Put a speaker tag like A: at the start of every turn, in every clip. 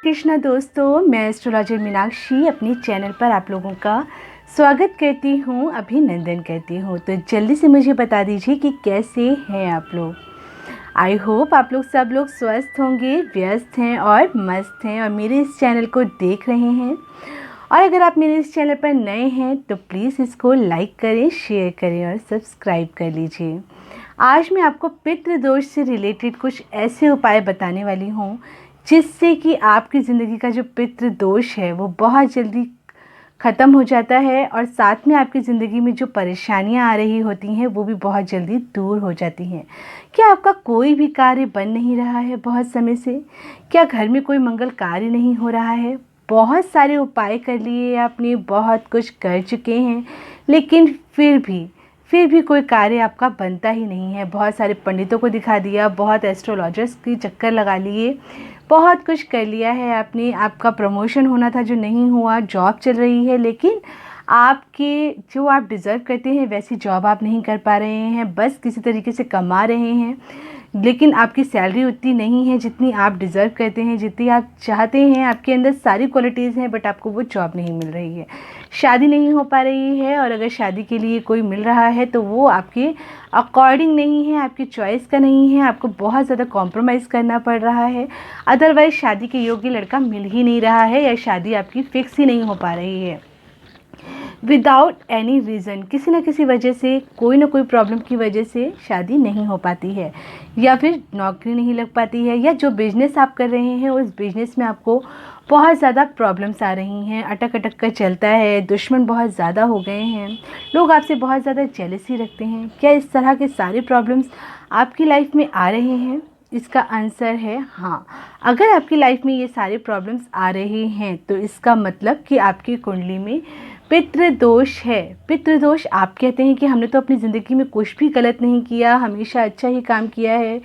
A: कृष्णा दोस्तों, मैं एस्ट्रोलॉजर मीनाक्षी अपने चैनल पर आप लोगों का स्वागत करती हूँ, अभिनंदन करती हूँ। तो जल्दी से मुझे बता दीजिए कि कैसे हैं आप लोग। आई होप आप लोग सब लोग स्वस्थ होंगे, व्यस्त हैं और मस्त हैं और मेरे इस चैनल को देख रहे हैं। और अगर आप मेरे इस चैनल पर नए हैं तो प्लीज़ इसको लाइक करें, शेयर करें और सब्सक्राइब कर लीजिए। आज मैं आपको पितृदोष से रिलेटेड कुछ ऐसे उपाय बताने वाली हूँ जिससे कि आपकी ज़िंदगी का जो पितृदोष है वो बहुत जल्दी ख़त्म हो जाता है और साथ में आपकी ज़िंदगी में जो परेशानियां आ रही होती हैं वो भी बहुत जल्दी दूर हो जाती हैं। क्या आपका कोई भी कार्य बन नहीं रहा है बहुत समय से? क्या घर में कोई मंगल कार्य नहीं हो रहा है? बहुत सारे उपाय कर लिए आपने, बहुत कुछ कर चुके हैं, लेकिन फिर भी कोई कार्य आपका बनता ही नहीं है। बहुत सारे पंडितों को दिखा दिया, बहुत एस्ट्रोलॉजर्स की चक्कर लगा लिए, बहुत कुछ कर लिया है आपने। आपका प्रमोशन होना था जो नहीं हुआ, जॉब चल रही है लेकिन आपके जो आप डिज़र्व करते हैं वैसी जॉब आप नहीं कर पा रहे हैं, बस किसी तरीके से कमा रहे हैं लेकिन आपकी सैलरी उतनी नहीं है जितनी आप डिज़र्व करते हैं, जितनी आप चाहते हैं। आपके अंदर सारी क्वालिटीज़ हैं बट आपको वो जॉब नहीं मिल रही है, शादी नहीं हो पा रही है और अगर शादी के लिए कोई मिल रहा है तो वो आपके अकॉर्डिंग नहीं है, आपकी चॉइस का नहीं है, आपको बहुत ज़्यादा कॉम्प्रोमाइज़ करना पड़ रहा है। अदरवाइज़ शादी के योग्य लड़का मिल ही नहीं रहा है या शादी आपकी फ़िक्स ही नहीं हो पा रही है। विदाउट एनी रीज़न, किसी न किसी वजह से, कोई ना कोई प्रॉब्लम की वजह से शादी नहीं हो पाती है या फिर नौकरी नहीं लग पाती है, या जो बिज़नेस आप कर रहे हैं उस बिज़नेस में आपको बहुत ज़्यादा प्रॉब्लम्स आ रही हैं, अटक अटक कर चलता है, दुश्मन बहुत ज़्यादा हो गए हैं, लोग आपसे बहुत ज़्यादा जेलसी रखते हैं। क्या इस तरह के सारे प्रॉब्लम्स आपकी लाइफ में आ रहे हैं? इसका आंसर है हाँ। अगर आपकी लाइफ में ये सारे प्रॉब्लम्स आ रहे हैं तो इसका मतलब कि आपकी कुंडली में पितृदोष है। पितृदोष, आप कहते हैं कि हमने तो अपनी ज़िंदगी में कुछ भी गलत नहीं किया, हमेशा अच्छा ही काम किया है,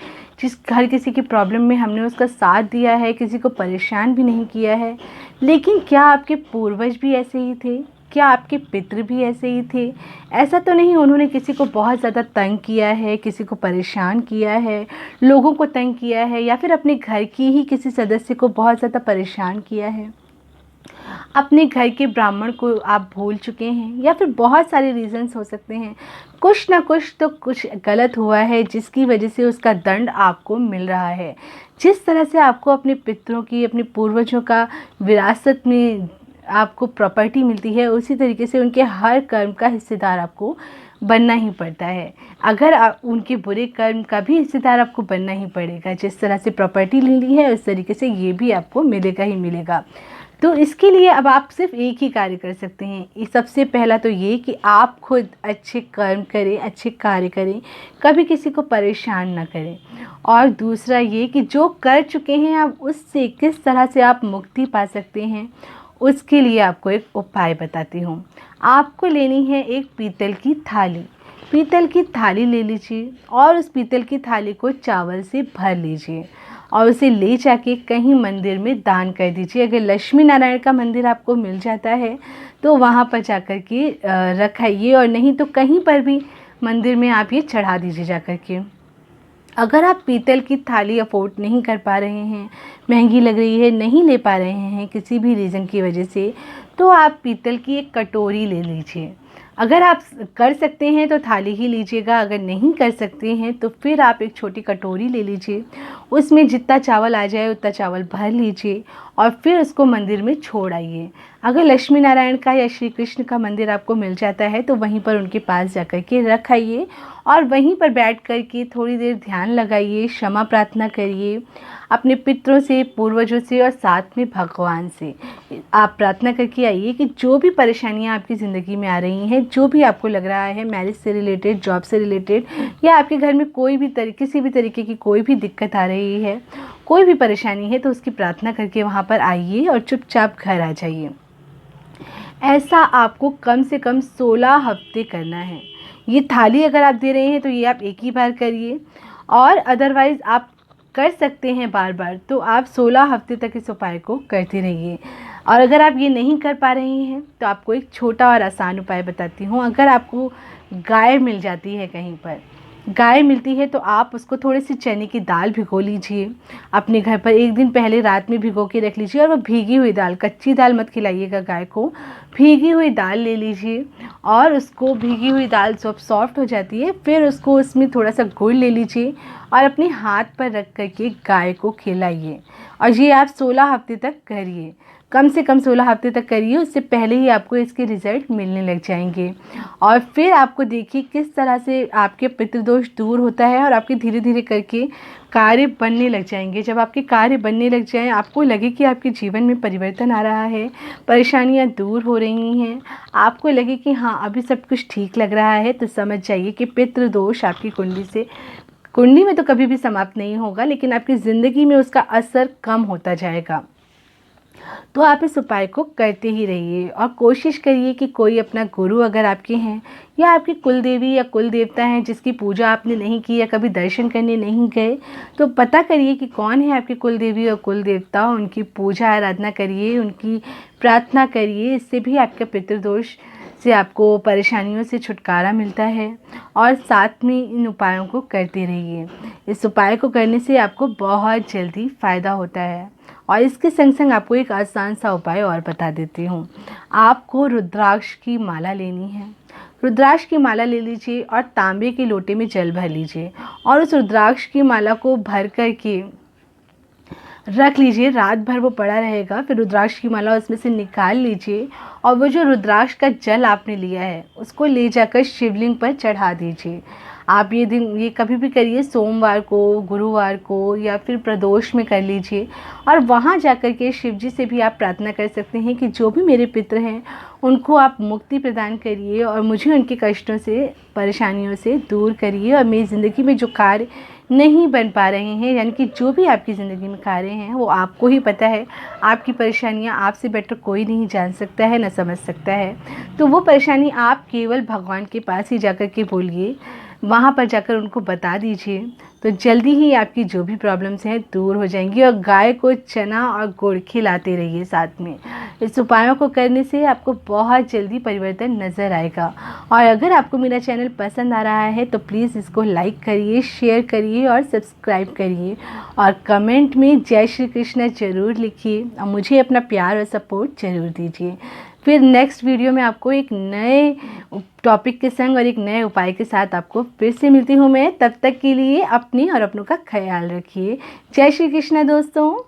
A: हर किसी की प्रॉब्लम में हमने उसका साथ दिया है, किसी को परेशान भी नहीं किया है। लेकिन क्या आपके पूर्वज भी ऐसे ही थे? क्या आपके पितृ भी ऐसे ही थे? ऐसा तो नहीं उन्होंने किसी को बहुत ज़्यादा तंग किया है, किसी को परेशान किया है, लोगों को तंग किया है, या फिर अपने घर की ही किसी सदस्य को बहुत ज़्यादा परेशान किया है? अपने घर के ब्राह्मण को आप भूल चुके हैं, या फिर बहुत सारे रीज़न्स हो सकते हैं। कुछ ना कुछ तो कुछ गलत हुआ है जिसकी वजह से उसका दंड आपको मिल रहा है। जिस तरह से आपको अपने पितरों की, अपने पूर्वजों का विरासत में आपको प्रॉपर्टी मिलती है, उसी तरीके से उनके हर कर्म का हिस्सेदार आपको बनना ही पड़ता है। अगर आप उनके बुरे कर्म का भी हिस्सेदार आपको बनना ही पड़ेगा। जिस तरह से प्रॉपर्टी ले ली है उस तरीके से ये भी आपको मिलेगा ही मिलेगा। तो इसके लिए अब आप सिर्फ एक ही कार्य कर सकते हैं। सबसे पहला तो ये कि आप खुद अच्छे कर्म करें, अच्छे कार्य करें, कभी किसी को परेशान ना करें। और दूसरा ये कि जो कर चुके हैं आप उससे किस तरह से आप मुक्ति पा सकते हैं, उसके लिए आपको एक उपाय बताती हूँ। आपको लेनी है एक पीतल की थाली। पीतल की थाली ले लीजिए और उस पीतल की थाली को चावल से भर लीजिए और उसे ले जाके कहीं मंदिर में दान कर दीजिए। अगर लक्ष्मी नारायण का मंदिर आपको मिल जाता है तो वहाँ पर जाकर के रखाइए, और नहीं तो कहीं पर भी मंदिर में आप ये चढ़ा दीजिए जाकर के। अगर आप पीतल की थाली अफोर्ड नहीं कर पा रहे हैं, महंगी लग रही है, नहीं ले पा रहे हैं किसी भी रीज़न की वजह से, तो आप पीतल की एक कटोरी ले लीजिए। अगर आप कर सकते हैं तो थाली ही लीजिएगा, अगर नहीं कर सकते हैं तो फिर आप एक छोटी कटोरी ले लीजिए, उसमें जितना चावल आ जाए उतना चावल भर लीजिए और फिर उसको मंदिर में छोड़ आइए। अगर लक्ष्मी नारायण का या श्री कृष्ण का मंदिर आपको मिल जाता है तो वहीं पर उनके पास जाकर के रख आइए और वहीं पर बैठ कर के थोड़ी देर ध्यान लगाइए, क्षमा प्रार्थना करिए अपने पितरों से, पूर्वजों से और साथ में भगवान से। आप प्रार्थना करके आइए कि जो भी परेशानियां आपकी ज़िंदगी में आ रही हैं, जो भी आपको लग रहा है मैरिज से रिलेटेड, जॉब से रिलेटेड, या आपके घर में कोई भी किसी भी तरीके की कोई भी दिक्कत आ रही है, कोई भी परेशानी है, तो उसकी प्रार्थना करके वहाँ पर आइए और चुपचाप घर आ जाइए। ऐसा आपको कम से कम 16 हफ्ते करना है। ये थाली अगर आप दे रहे हैं तो ये आप एक ही बार करिए, और अदरवाइज़ आप कर सकते हैं बार बार, तो आप 16 हफ्ते तक इस उपाय को करते रहिए। और अगर आप ये नहीं कर पा रहे हैं तो आपको एक छोटा और आसान उपाय बताती हूँ। अगर आपको गाय मिल जाती है कहीं पर, गाय मिलती है तो आप उसको थोड़ी सी चने की दाल भिगो लीजिए अपने घर पर, एक दिन पहले रात में भिगो के रख लीजिए। और वो भीगी हुई दाल, कच्ची दाल मत खिलाइएगा गाय को, भीगी हुई दाल ले लीजिए और उसको, भीगी हुई दाल जब सॉफ्ट हो जाती है फिर उसको, उसमें थोड़ा सा गुड़ ले लीजिए और अपने हाथ पर रख करके गाय को खिलाइए। और ये आप 16 हफ्ते तक करिए, कम से कम 16 हफ्ते तक करिए, उससे पहले ही आपको इसके रिज़ल्ट मिलने लग जाएंगे। और फिर आपको देखिए किस तरह से आपके पितृदोष दूर होता है और आपके धीरे धीरे करके कार्य बनने लग जाएंगे। जब आपके कार्य बनने लग जाएं, आपको लगे कि आपके जीवन में परिवर्तन आ रहा है, परेशानियां दूर हो रही हैं, आपको लगे कि हाँ अभी सब कुछ ठीक लग रहा है, तो समझ जाइए कि पितृदोष आपकी कुंडली में तो कभी भी समाप्त नहीं होगा, लेकिन आपकी ज़िंदगी में उसका असर कम होता जाएगा। तो आप इस उपाय को करते ही रहिए और कोशिश करिए कि कोई अपना गुरु अगर आपके हैं या आपकी कुल देवी या कुल देवता हैं जिसकी पूजा आपने नहीं की या कभी दर्शन करने नहीं गए, तो पता करिए कि कौन है आपकी कुल देवी और कुल देवता, उनकी पूजा आराधना करिए, उनकी प्रार्थना करिए। इससे भी आपका पितृदोष से, आपको परेशानियों से छुटकारा मिलता है। और साथ में इन उपायों को करते रहिए। इस उपाय को करने से आपको बहुत जल्दी फ़ायदा होता है। और इसके संग संग आपको एक आसान सा उपाय और बता देती हूँ। आपको रुद्राक्ष की माला लेनी है। रुद्राक्ष की माला ले लीजिए और तांबे के लोटे में जल भर लीजिए और उस रुद्राक्ष की माला को भर कर के रख लीजिए। रात भर वो पड़ा रहेगा। फिर रुद्राक्ष की माला उसमें से निकाल लीजिए और वो जो रुद्राक्ष का जल आपने लिया है उसको ले जाकर शिवलिंग पर चढ़ा दीजिए। आप ये कभी भी करिए, सोमवार को, गुरुवार को या फिर प्रदोष में कर लीजिए। और वहाँ जाकर के शिव जी से भी आप प्रार्थना कर सकते हैं कि जो भी मेरे पितृ हैं उनको आप मुक्ति प्रदान करिए और मुझे उनके कष्टों से, परेशानियों से दूर करिए। और मेरी ज़िंदगी में जो कार्य नहीं बन पा रहे हैं, यानी कि जो भी आपकी ज़िंदगी में कार्य हैं वो आपको ही पता है, आपकी परेशानियां आपसे बेटर कोई नहीं जान सकता है, न समझ सकता है। तो वो परेशानी आप केवल भगवान के पास ही जाकर के बोलिए, वहाँ पर जाकर उनको बता दीजिए, तो जल्दी ही आपकी जो भी प्रॉब्लम्स हैं दूर हो जाएंगी। और गाय को चना और गुड़ खिलाते रहिए साथ में। इस उपायों को करने से आपको बहुत जल्दी परिवर्तन नज़र आएगा। और अगर आपको मेरा चैनल पसंद आ रहा है तो प्लीज़ इसको लाइक करिए, शेयर करिए और सब्सक्राइब करिए। और कमेंट में जय श्री कृष्ण ज़रूर लिखिए और मुझे अपना प्यार और सपोर्ट ज़रूर दीजिए। फिर नेक्स्ट वीडियो में आपको एक नए टॉपिक के संग और एक नए उपाय के साथ आपको फिर से मिलती हूँ मैं। तब तक के लिए अपनी और अपनों का ख्याल रखिए। जय श्री कृष्ण दोस्तों।